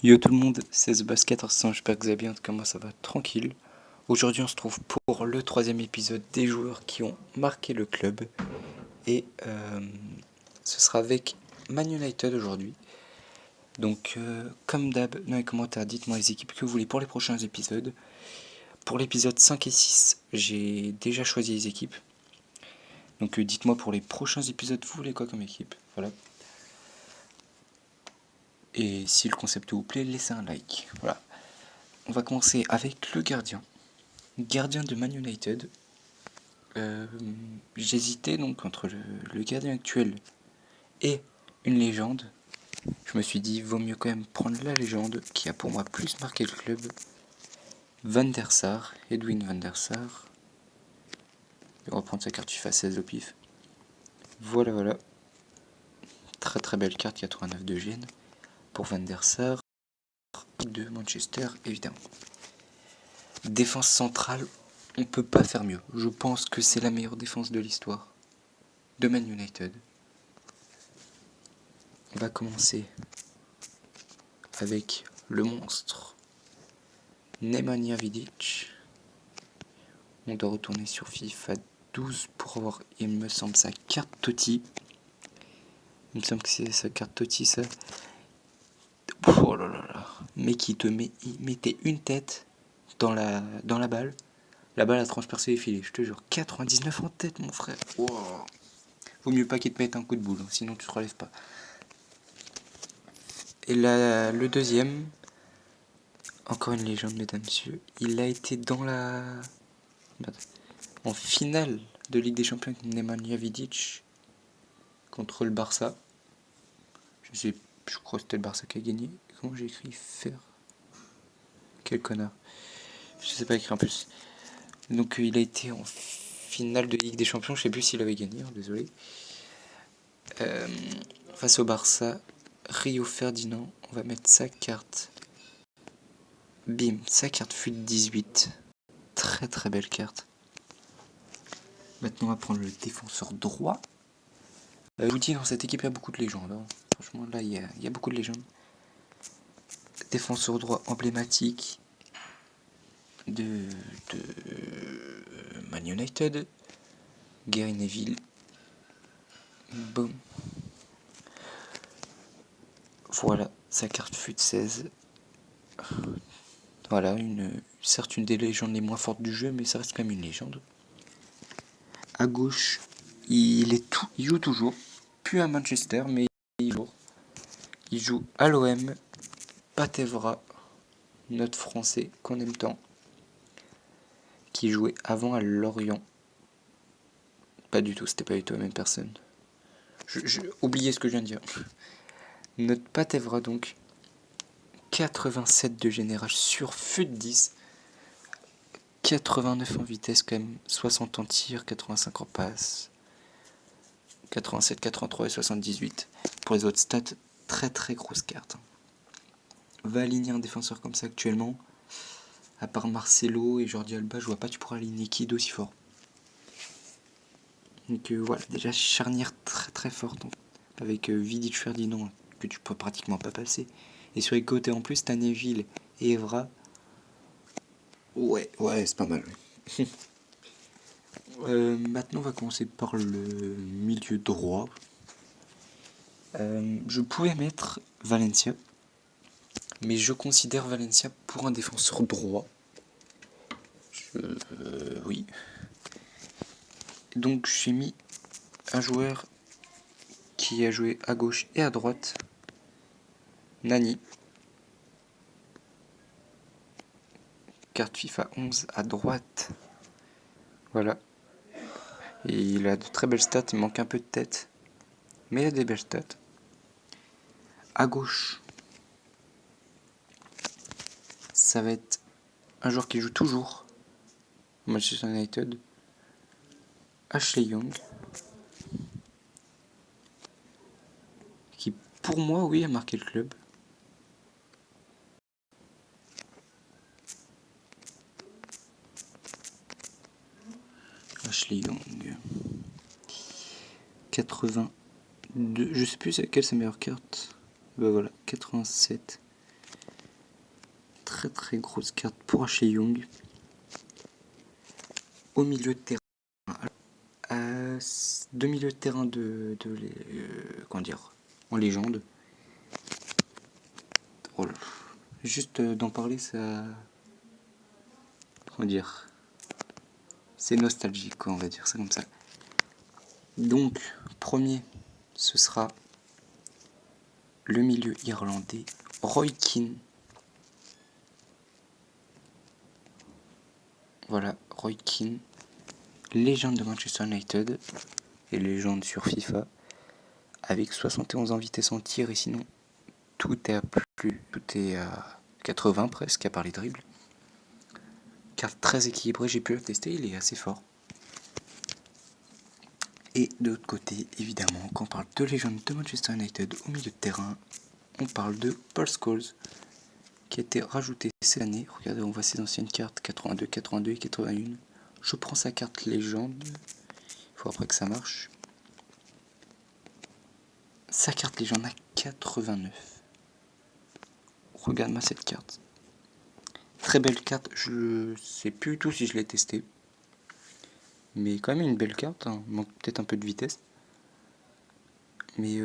Yo tout le monde, c'est The Basket Arsenal, j'espère que vous allez bien, en tout cas moi ça va tranquille. Aujourd'hui on se trouve pour le troisième épisode des joueurs qui ont marqué le club. Et ce sera avec Man United aujourd'hui. Donc comme d'hab, dans les commentaires, dites-moi les équipes que vous voulez pour les prochains épisodes. Pour l'épisode 5 et 6, j'ai déjà choisi les équipes. Donc dites-moi pour les prochains épisodes, vous voulez quoi comme équipe. Voilà. Et si le concept vous plaît, laissez un like. Voilà. On va commencer avec le gardien. Gardien de Man United. J'hésitais donc entre le gardien actuel et une légende. Je me suis dit, vaut mieux quand même prendre la légende qui a pour moi plus marqué le club. Van der Sar, Edwin Van der Sar. Je vais reprendre sa carte FIFA 16 au pif. Voilà, voilà. Très très belle carte 89 de Gênes pour Van der Sar de Manchester, évidemment. Défense centrale, on peut pas faire mieux. Je pense que c'est la meilleure défense de l'histoire de Man United. On va commencer avec le monstre Nemanja Vidic. On doit retourner sur FIFA 12 pour avoir, il me semble, sa carte Totti. Il me semble que c'est sa carte Totti, ça. Oh là là là. Mec, il mettait une tête dans la balle. La balle a transpercé les filets, je te jure. 99 en tête, mon frère. Wow. Vaut mieux pas qu'il te mette un coup de boule, sinon tu te relèves pas. Et là, le deuxième, encore une légende, mesdames, messieurs. Il a été en finale de Ligue des Champions avec Nemanja Vidic contre le Barça. Je crois que c'était le Barça qui a gagné. Comment j'ai écrit faire? Quel connard. Je sais pas écrire en plus. Donc il a été en finale de Ligue des Champions. Je sais plus s'il avait gagné, désolé. Face au Barça, Rio Ferdinand. On va mettre sa carte. Bim, sa carte fut de 18. Très très belle carte. Maintenant on va prendre le défenseur droit. Je vous dis, dans cette équipe il y a beaucoup de légendes. Hein. Franchement là il y a beaucoup de légendes. Défenseur droit emblématique de Man United, Gary Neville. Boum. Voilà, sa carte fut de 16. Voilà, certes une des légendes les moins fortes du jeu, mais ça reste quand même une légende. À gauche, il joue toujours. Plus à Manchester, mais il joue à l'OM. Patevra, notre français qu'on aime tant, qui jouait avant à Lorient. Pas du tout, c'était pas du tout la même personne. Oubliez ce que je viens de dire. Notre Patevra donc, 87 de général sur fut de 10, 89 en vitesse quand même, 60 en tir, 85 en passe, 87, 83 et 78. Pour les autres stats, très très grosse carte. Va aligner un défenseur comme ça actuellement, à part Marcelo et Jordi Alba, je vois pas tu pourras aligner qui d'aussi fort. Donc voilà, déjà charnière très très forte avec Vidic Ferdinand que tu peux pratiquement pas passer. Et sur les côtés en plus, t'as Neville et Evra. Ouais, c'est pas mal. Maintenant, on va commencer par le milieu droit. Je pouvais mettre Valencia, mais je considère Valencia pour un défenseur droit. Oui. Donc j'ai mis un joueur qui a joué à gauche et à droite. Nani. Carte FIFA 11 à droite. Voilà. Et il a de très belles stats, il manque un peu de tête. Mais il a des belles stats. À gauche, ça va être un joueur qui joue toujours Manchester United. Ashley Young. Qui, pour moi, oui, a marqué le club. Ashley Young. 82. Je sais plus quelle est sa meilleure carte. Bah voilà, 87. très très grosse carte pour Ashley Young. Au milieu de terrain, deux milieux de terrain comment dire, en légende. Oh là. Juste d'en parler, ça, comment dire, c'est nostalgique, quoi, on va dire ça comme ça. Donc, premier, ce sera le milieu irlandais, Roy Keane. Voilà, Roy Keane, légende de Manchester United et légende sur FIFA, avec 71 en vitesse en tir, et sinon tout est à 80 presque, à part les dribbles. Carte très équilibrée, j'ai pu le tester, il est assez fort. Et de l'autre côté, évidemment, quand on parle de légende de Manchester United au milieu de terrain, on parle de Paul Scholes, qui a été rajouté cette année. Regardez, on voit ses anciennes cartes, 82, 82 et 81. Je prends sa carte légende, il faut après que ça marche. Sa carte légende à 89. Regarde-moi cette carte. Très belle carte, je sais plus du tout si je l'ai testé. Mais quand même une belle carte, hein. Il manque peut-être un peu de vitesse. Mais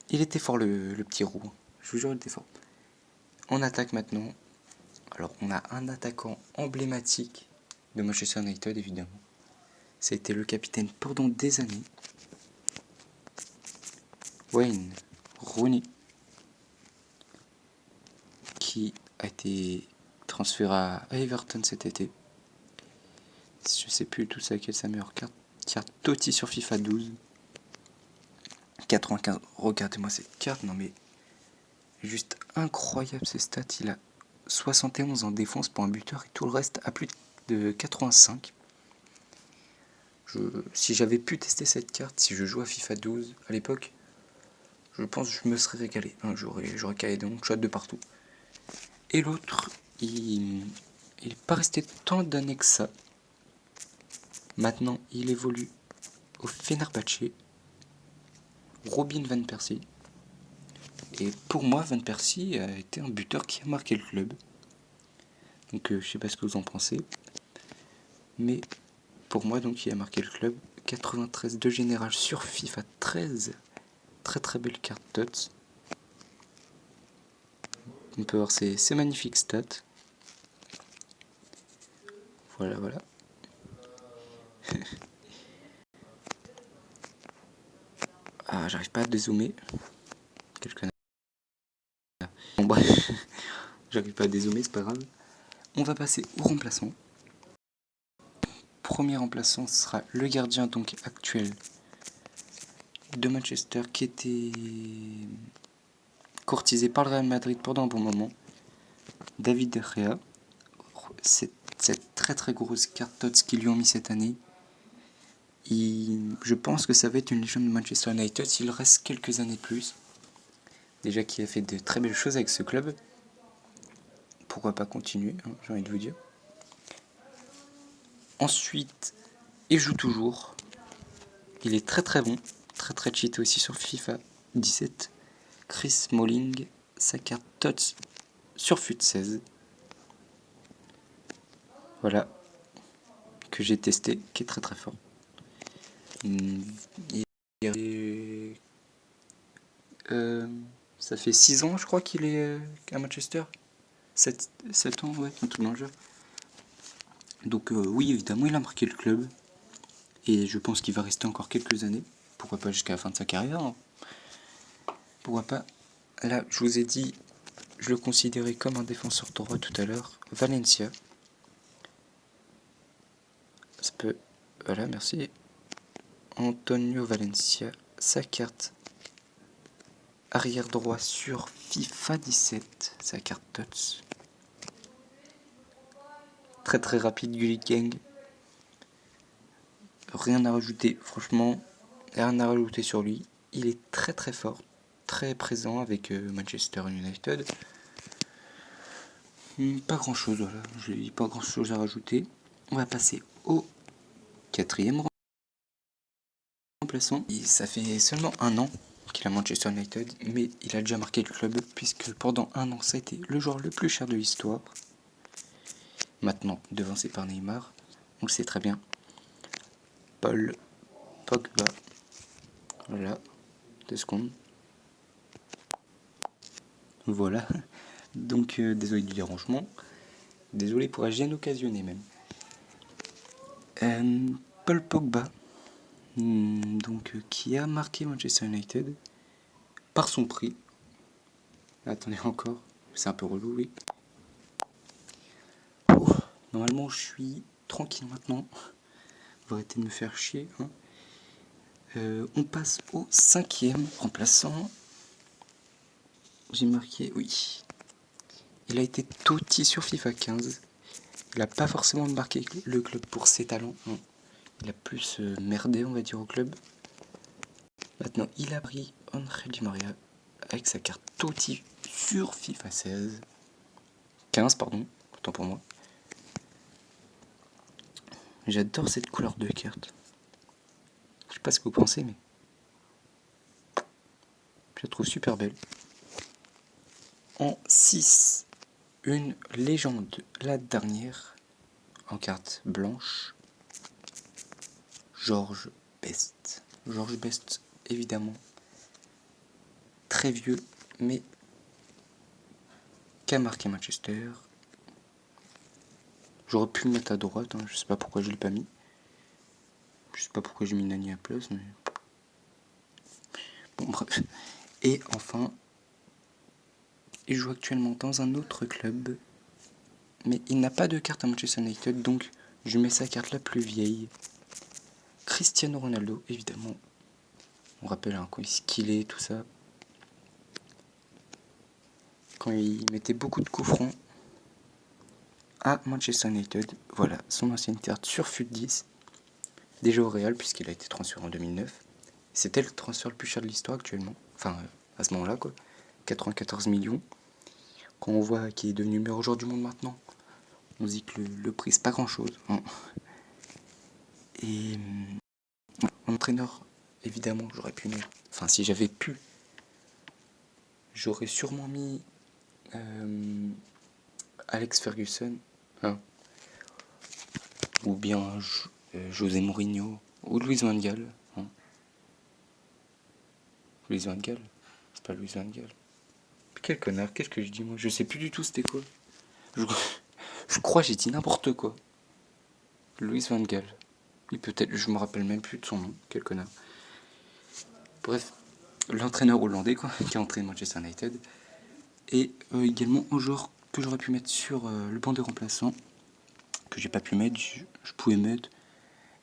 il était fort le petit roux. Je vous jure, il était fort. On attaque maintenant. Alors on a un attaquant emblématique de Manchester United évidemment. C'était le capitaine pendant des années. Wayne Rooney. Qui a été transféré à Everton cet été. Je sais plus tout ça, quelle sa meilleure carte. Carte Totti sur FIFA 12. 95. Regardez-moi cette carte, non mais juste incroyable ces stats. Il a 71 en défense pour un buteur et tout le reste à plus de 85. Si j'avais pu tester cette carte, si je jouais à FIFA 12 à l'époque, je pense que je me serais régalé. Hein, j'aurais calé des shot de partout. Et l'autre, il n'est pas resté tant d'années que ça. Maintenant, il évolue au Fenerbahçe. Robin Van Persie. Et pour moi, Van Persie a été un buteur qui a marqué le club. Donc je sais pas ce que vous en pensez. Mais pour moi, donc, il a marqué le club. 93 de général sur FIFA 13. Très très belle carte TOTS. On peut voir ces magnifiques stats. Voilà, voilà. Ah, j'arrive pas à dézoomer. Quel connard. Bon, bref. J'arrive pas à dézoomer, c'est pas grave. On va passer au remplaçant. Premier remplaçant sera le gardien donc actuel de Manchester qui était courtisé par le Real Madrid pendant un bon moment. David De Gea. Cette très très grosse carte TOTS qu'ils lui ont mis cette année. Je pense que ça va être une légende de Manchester United s'il reste quelques années de plus. Déjà qu'il a fait de très belles choses avec ce club. Pourquoi pas continuer, hein, j'ai envie de vous dire. Ensuite, il joue toujours. Il est très très bon. Très très cheaté aussi sur FIFA 17. Chris Smalling, sa carte TOTS sur FUT 16. Voilà. Que j'ai testé, qui est très très fort. Ça fait 6 ans, je crois, qu'il est à Manchester. 7 ans, ouais, un truc dans le jeu. Donc oui, évidemment, il a marqué le club. Et je pense qu'il va rester encore quelques années. Pourquoi pas jusqu'à la fin de sa carrière, hein. Pourquoi pas. Là, je vous ai dit, je le considérais comme un défenseur droit tout à l'heure. Valencia. Ça peut... Voilà, merci. Antonio Valencia. Sa carte arrière droit sur FIFA 17. Sa carte TOTS. Très très rapide, Gullit Gang. Rien à rajouter, franchement, rien à rajouter sur lui. Il est très très fort, très présent avec Manchester United. Pas grand chose, voilà, je n'ai pas grand chose à rajouter. On va passer au quatrième remplaçant. Et ça fait seulement un an qu'il a Manchester United, mais il a déjà marqué le club, puisque pendant un an, ça a été le joueur le plus cher de l'histoire. Maintenant, devancé par Neymar, on le sait très bien. Paul Pogba. Voilà, 2 secondes. Voilà. Donc, désolé du dérangement. Désolé pour la gêne occasionnée même. Paul Pogba, donc, qui a marqué Manchester United par son prix. Attendez encore, c'est un peu relou, oui. Normalement, je suis tranquille maintenant. Vous arrêtez de me faire chier. Hein. On passe au 5e remplaçant. J'ai marqué, oui. Il a été Totti sur FIFA 15. Il n'a pas forcément marqué le club pour ses talents. Non. Il a plus merdé, on va dire, au club. Maintenant, il a pris Angel Di Maria avec sa carte Totti sur FIFA 16. 15, pardon, autant pour moi. J'adore cette couleur de carte. Je sais pas ce que vous pensez, mais je la trouve super belle. En 6, une légende, la dernière, en carte blanche. George Best. George Best, évidemment. Très vieux, mais qui a marqué Manchester. J'aurais pu le mettre à droite, hein, je sais pas pourquoi je l'ai pas mis. Je sais pas pourquoi j'ai mis Nani à place, mais... Bon, bref. Et enfin, il joue actuellement dans un autre club, mais il n'a pas de carte à Manchester United, donc je mets sa carte la plus vieille. Cristiano Ronaldo, évidemment. On rappelle hein, quand il skillait, tout ça. Quand il mettait beaucoup de coups francs à Manchester United. Voilà, son ancienne carte sur FUT 10. Déjà au Real, puisqu'il a été transféré en 2009. C'était le transfert le plus cher de l'histoire actuellement. Enfin, à ce moment-là, quoi. 94 millions. Quand on voit qu'il est devenu meilleur joueur du monde maintenant, on se dit que le prix, c'est pas grand-chose. Hein. Et mon entraîneur, évidemment, j'aurais pu mettre... Enfin, si j'avais pu, j'aurais sûrement mis Alex Ferguson. Hein. Ou bien José Mourinho. Ou Luis Van Gaal. Hein. Luis Van Gaal. C'est pas Luis Van Gaal. Quel connard, qu'est-ce que je dis moi? Je sais plus du tout c'était quoi. Je crois que j'ai dit n'importe quoi. Luis Van Gaal. Oui, peut-être, je me rappelle même plus de son nom. Quel connard. Bref, l'entraîneur hollandais quoi, qui a entraîné Manchester United. Et également un joueur que j'aurais pu mettre sur le banc des remplaçants, que j'ai pas pu mettre, je pouvais mettre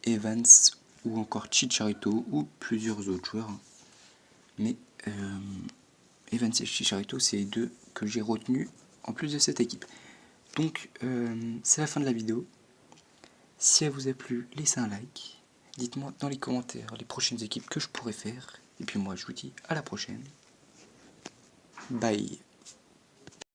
Evans ou encore Chicharito ou plusieurs autres joueurs. Mais Evans et Chicharito, c'est les deux que j'ai retenus en plus de cette équipe. Donc c'est la fin de la vidéo. Si elle vous a plu, laissez un like. Dites-moi dans les commentaires les prochaines équipes que je pourrais faire. Et puis moi je vous dis à la prochaine. Bye.